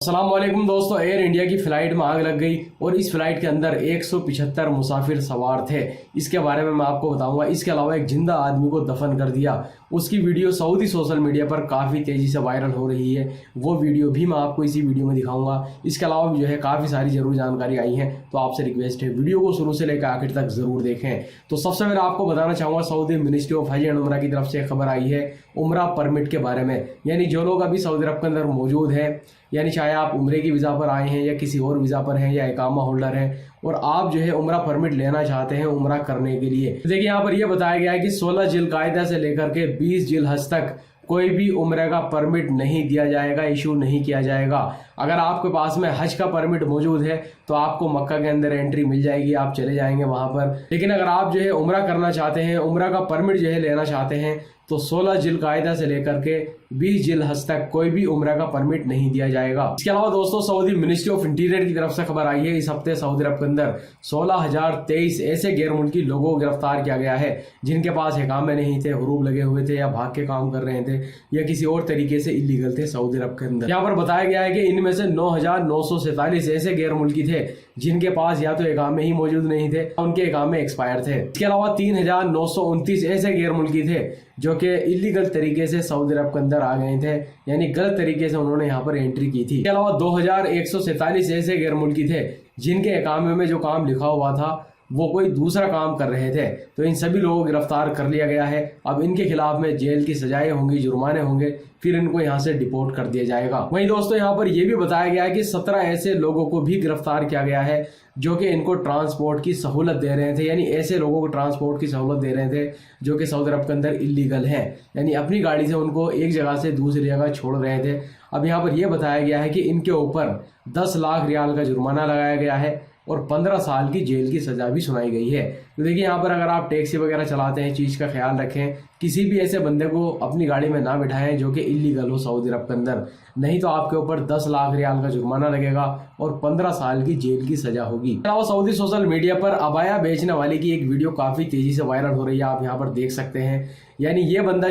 अस्सलामुअलैकुम दोस्तों, air India की फ्लाइट में आग लग गई और इस फ्लाइट के अंदर 175 मुसाफिर सवार थे। इसके बारे में मैं आपको बताऊंगा। इसके अलावा एक जिंदा आदमी को दफन कर दिया, उसकी वीडियो सऊदी सोशल मीडिया पर काफ़ी तेज़ी से वायरल हो रही है। वो वीडियो भी मैं आपको इसी वीडियो में दिखाऊंगा। इसके अलावा भी काफ़ी सारी ज़रूर जानकारी आई है, तो आपसे रिक्वेस्ट है वीडियो को शुरू से लेकर आखिर तक ज़रूर देखें। तो सबसे पहले आपको बताना चाहूँगा, सऊदी मिनिस्ट्री ऑफ हज एंड उमरा की तरफ से खबर आई है उमरा परमिट के बारे में। यानी जो लोग अभी सऊदी अरब के अंदर मौजूद हैं, यानी चाहे आप उम्रे की वीज़ा पर आए हैं या किसी और वीज़ा पर हैं या इकामा होल्डर हैं और आप उम्रा परमिट लेना चाहते हैं उम्रा करने के लिए, तो देखिए यहाँ पर यह बताया गया है कि 16 जिलकायदा से लेकर के 20 जिलहज तक कोई भी उम्रे का परमिट नहीं दिया जाएगा, इशू नहीं किया जाएगा। अगर आपके पास में हज का परमिट मौजूद है तो आपको मक्का के अंदर एंट्री मिल जाएगी, आप चले जाएंगे वहां पर। लेकिन अगर आप उम्रा करना चाहते हैं, उम्रा का परमिट लेना चाहते हैं, तो 16 जिलकायदा से लेकर के 20 जिलहज तक कोई भी उम्रा का परमिट नहीं दिया जाएगा। इसके अलावा दोस्तों, सऊदी मिनिस्ट्री ऑफ इंटीरियर की तरफ से खबर आई है, इस हफ्ते सऊदी अरब के अंदर 16,023 ऐसे गैर मुल्की लोगों को गिरफ्तार किया गया है जिनके पास इकामे नहीं थे, हुरूब लगे हुए थे या भाग के काम कर रहे थे या किसी और तरीके से इलीगल थे सऊदी अरब के अंदर। यहाँ पर बताया गया है कि इनमें से 9,947 ऐसे गैर मुल्की थे जिनके पास या तो इकामे ही मौजूद नहीं थे, उनके इकामे एक्सपायर थे। इसके अलावा 3,929 ऐसे गैर मुल्की थे जो कि इलीगल तरीके से सऊदी अरब के अंदर आ गए थे, यानी गलत तरीके से उन्होंने यहाँ पर एंट्री की थी। इसके अलावा 2,147 ऐसे गैर मुल्की थे जिनके इकामे में जो काम लिखा हुआ था वो कोई दूसरा काम कर रहे थे। तो इन सभी लोगों को गिरफ्तार कर लिया गया है। अब इनके खिलाफ में जेल की सजाएं होंगी, जुर्माने होंगे, फिर इनको यहाँ से डिपोर्ट कर दिया जाएगा। वहीं दोस्तों, यहाँ पर यह भी बताया गया है कि 17 ऐसे लोगों को भी गिरफ्तार किया गया है जो कि इनको ट्रांसपोर्ट की सहूलत दे रहे थे, यानी ऐसे लोगों को ट्रांसपोर्ट की सहूलत दे रहे थे जो कि सऊदी अरब के अंदर इलीगल है, यानी अपनी गाड़ी से उनको एक जगह से दूसरी जगह छोड़ रहे थे। अब यहाँ पर यह बताया गया है कि इनके ऊपर 10 लाख रियाल का जुर्माना लगाया गया है और 15 साल की जेल की सजा भी सुनाई गई है। तो देखिए, यहाँ पर अगर आप टैक्सी वगैरह चलाते हैं, चीज़ का ख्याल रखें, किसी भी ऐसे बंदे को अपनी गाड़ी में ना बिठाएं जो कि इलीगल हो सऊदी अरब के अंदर, नहीं तो आपके ऊपर 10 लाख रियाल का जुर्माना लगेगा और 15 साल की जेल की सजा होगी। अलावा सऊदी सोशल मीडिया पर अबाया बेचने वाले की एक वीडियो काफ़ी तेज़ी से वायरल हो रही है, आप यहाँ पर देख सकते हैं। यानी ये बंदा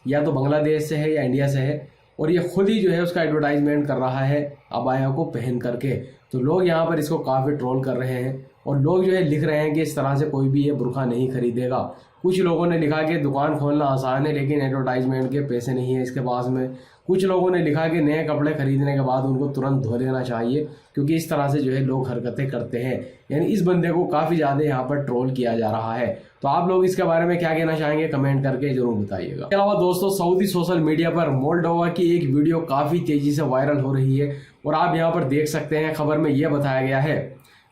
या तो बांग्लादेश से है या इंडिया से है और ये खुद ही उसका एडवर्टाइजमेंट कर रहा है अबाया को पहन करके। तो लोग यहाँ पर इसको काफ़ी ट्रोल कर रहे हैं और लोग लिख रहे हैं कि इस तरह से कोई भी ये बुर्का नहीं खरीदेगा। कुछ लोगों ने लिखा कि दुकान खोलना आसान है लेकिन एडवर्टाइजमेंट के पैसे नहीं है इसके पास में। कुछ लोगों ने लिखा कि नए कपड़े खरीदने के बाद उनको तुरंत धो लेना चाहिए क्योंकि इस तरह से लोग हरकतें करते हैं। यानी इस बंदे को काफ़ी ज़्यादा यहाँ पर ट्रोल किया जा रहा है। तो आप लोग इसके बारे में क्या कहना चाहेंगे, कमेंट करके जरूर बताइएगा। इसके अलावा दोस्तों, सऊदी सोशल मीडिया पर मोल्डोवा की एक वीडियो काफ़ी तेज़ी से वायरल हो रही है और आप यहाँ पर देख सकते हैं। खबर में यह बताया गया है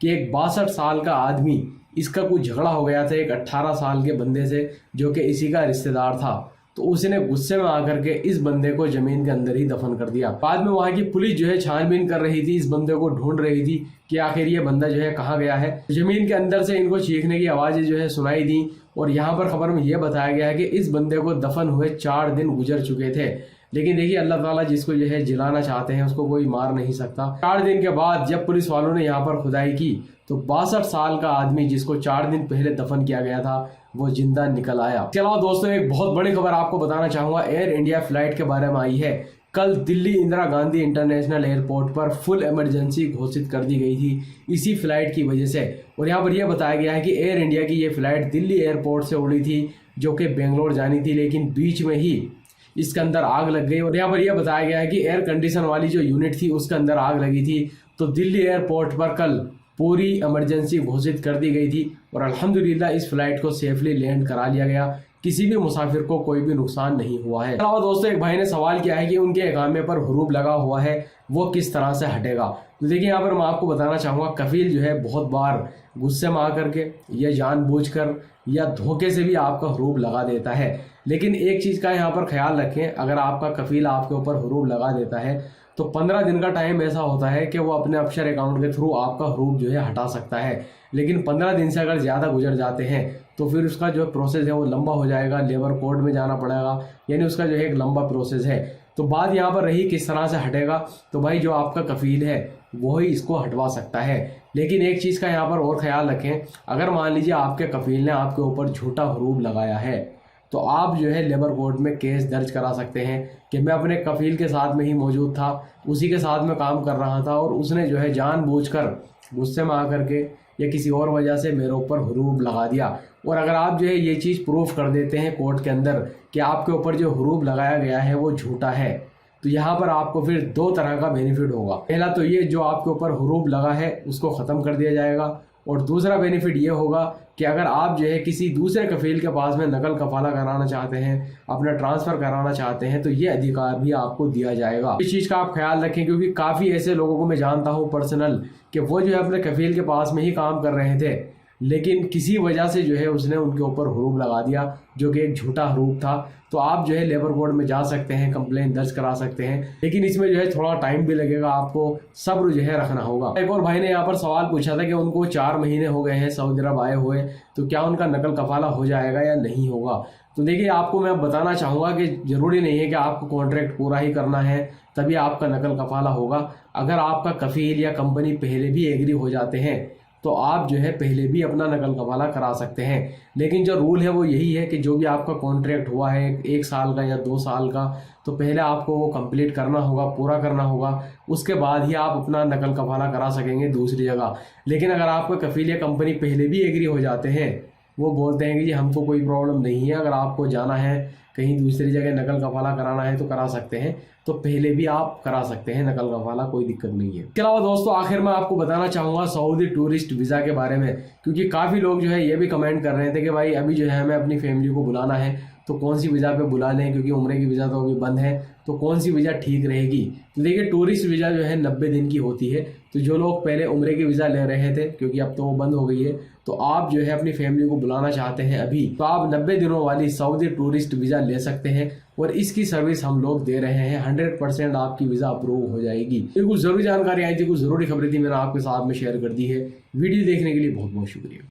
कि एक 62 साल का आदमी, इसका कुछ झगड़ा हो गया था एक 18 साल के बंदे से जो कि इसी का रिश्तेदार था। तो उसने गुस्से में आकर के इस बंदे को जमीन के अंदर ही दफन कर दिया। बाद में वहां की पुलिस छानबीन कर रही थी, इस बंदे को ढूंढ रही थी कि आखिर ये बंदा कहाँ गया है। जमीन के अंदर से इनको चीखने की आवाज़ें सुनाई दी और यहाँ पर खबर में यह बताया गया है कि इस बंदे को दफन हुए 4 दिन गुजर चुके थे। लेकिन देखिए, अल्लाह ताला जिसको जिलाना चाहते हैं उसको कोई मार नहीं सकता। 4 दिन के बाद जब पुलिस वालों ने यहाँ पर खुदाई की तो 62 साल का आदमी जिसको 4 दिन पहले दफन किया गया था वो जिंदा निकल आया। इसके अलावा दोस्तों, एक बहुत बड़ी खबर आपको बताना चाहूंगा, एयर इंडिया फ्लाइट के बारे में आई है। कल दिल्ली इंदिरा गांधी इंटरनेशनल एयरपोर्ट पर फुल इमरजेंसी घोषित कर दी गई थी इसी फ्लाइट की वजह से। और यहाँ पर यह बताया गया है कि एयर इंडिया की ये फ्लाइट दिल्ली एयरपोर्ट से उड़ी थी जो कि बेंगलोर जानी थी, लेकिन बीच में ही इसके अंदर आग लग गई। और यहाँ पर यह बताया गया है कि एयर कंडीशन वाली जो यूनिट थी उसके अंदर आग लगी थी। तो दिल्ली एयरपोर्ट पर कल पूरी इमरजेंसी घोषित कर दी गई थी और अल्हम्दुलिल्लाह इस फ्लाइट को सेफली लैंड करा लिया गया, किसी भी मुसाफिर को कोई भी नुकसान नहीं हुआ है। अलावा दोस्तों, एक भाई ने सवाल किया है कि उनके इकामे पर हुरूब लगा हुआ है वो किस तरह से हटेगा। तो देखिए, यहाँ पर मैं आपको बताना चाहूँगा, कफील बहुत बार गुस्से में आकर के या जानबूझकर या धोखे से भी आपका हुरूब लगा देता है। लेकिन एक चीज़ का यहाँ पर ख्याल रखें, अगर आपका कफील आपके ऊपर हुरूब लगा देता है तो 15 दिन का टाइम ऐसा होता है कि वो अपने अफसर अकाउंट के थ्रू आपका हुरूब हटा सकता है। लेकिन 15 दिन से अगर ज़्यादा गुजर जाते हैं तो फिर उसका प्रोसेस है वो लंबा हो जाएगा, लेबर कोर्ट में जाना पड़ेगा, यानी उसका एक लंबा प्रोसेस है। तो बात यहाँ पर रही किस तरह से हटेगा, तो भाई जो आपका कफील है वही इसको हटवा सकता है। लेकिन एक चीज़ का यहाँ पर और ख्याल रखें, अगर मान लीजिए आपके कफील ने आपके ऊपर झूठा हुरूब लगाया है तो आप जो है लेबर कोर्ट में केस दर्ज करा सकते हैं कि मैं अपने कफील के साथ में ही मौजूद था, उसी के साथ में काम कर रहा था और उसने जो है जानबूझकर गुस्से में आकर के या किसी और वजह से मेरे ऊपर हुरूब लगा दिया। और अगर आप जो है ये चीज़ प्रूफ कर देते हैं कोर्ट के अंदर कि आपके ऊपर जो हुरूब लगाया गया है वो झूठा है, तो यहाँ पर आपको फिर दो तरह का बेनिफिट होगा। पहला तो ये जो आपके ऊपर हुरूब लगा है उसको ख़त्म कर दिया जाएगा, और दूसरा बेनिफिट ये होगा कि अगर आप जो है किसी दूसरे कफील के पास में नकल कफाला कराना चाहते हैं, अपना ट्रांसफ़र कराना चाहते हैं, तो ये अधिकार भी आपको दिया जाएगा। इस चीज़ का आप ख्याल रखें, क्योंकि काफ़ी ऐसे लोगों को मैं जानता हूँ पर्सनल कि वो जो है अपने कफील के पास में ही काम कर रहे थे, लेकिन किसी वजह से जो है उसने उनके ऊपर हुरूब लगा दिया जो कि एक झूठा हुरूब था। तो आप जो है लेबर कोर्ट में जा सकते हैं, कंप्लेंट दर्ज करा सकते हैं, लेकिन इसमें जो है थोड़ा टाइम भी लगेगा, आपको सब्र जो है रखना होगा। एक और भाई ने यहाँ पर सवाल पूछा था कि उनको 4 महीने हो गए हैं सऊदी अरब आए हुए, तो क्या उनका नकल कफाला हो जाएगा या नहीं होगा। तो देखिए, आपको मैं बताना चाहूँगा कि ज़रूरी नहीं है कि आपको कॉन्ट्रैक्ट पूरा ही करना है तभी आपका नकल कफाला होगा। अगर आपका कफील या कंपनी पहले भी एग्री हो जाते हैं तो आप जो है पहले भी अपना नकल कफाला करा सकते हैं। लेकिन जो रूल है वो यही है कि जो भी आपका कॉन्ट्रैक्ट हुआ है 1 साल का या 2 साल का, तो पहले आपको वो कंप्लीट करना होगा, पूरा करना होगा, उसके बाद ही आप अपना नकल कफाला करा सकेंगे दूसरी जगह। लेकिन अगर आपका कफील या कंपनी पहले भी एग्री हो जाते हैं, वो बोलते हैं कि जी हमको कोई प्रॉब्लम नहीं है, अगर आपको जाना है कहीं दूसरी जगह नकल कफाला कराना है तो करा सकते हैं, तो पहले भी आप करा सकते हैं नकल कफाला, कोई दिक्कत नहीं है। इसके अलावा दोस्तों आखिर में आपको बताना चाहूँगा सऊदी टूरिस्ट वीज़ा के बारे में, क्योंकि काफ़ी लोग जो है ये भी कमेंट कर रहे थे कि भाई अभी जो है हमें अपनी फैमिली को बुलाना है तो कौन सी वीज़ा पे बुला लें, क्योंकि उम्रे की वीज़ा तो अभी बंद है, तो कौन सी वीज़ा ठीक रहेगी। तो देखिए, टूरिस्ट वीज़ा जो है 90 दिन की होती है, तो जो लोग पहले उम्रे की वीज़ा ले रहे थे क्योंकि अब तो वो बंद हो गई है, तो आप जो है अपनी फैमिली को बुलाना चाहते हैं अभी, तो आप 90 दिनों वाली सऊदी टूरिस्ट वीज़ा ले सकते हैं और इसकी सर्विस हम लोग दे रहे हैं। 100% आपकी वीज़ा अप्रूव हो जाएगी। ये कुछ ज़रूरी जानकारी आई थी, कुछ ज़रूरी खबरें थी, मैंने आपके साथ में शेयर कर दी है। वीडियो देखने के लिए बहुत बहुत शुक्रिया।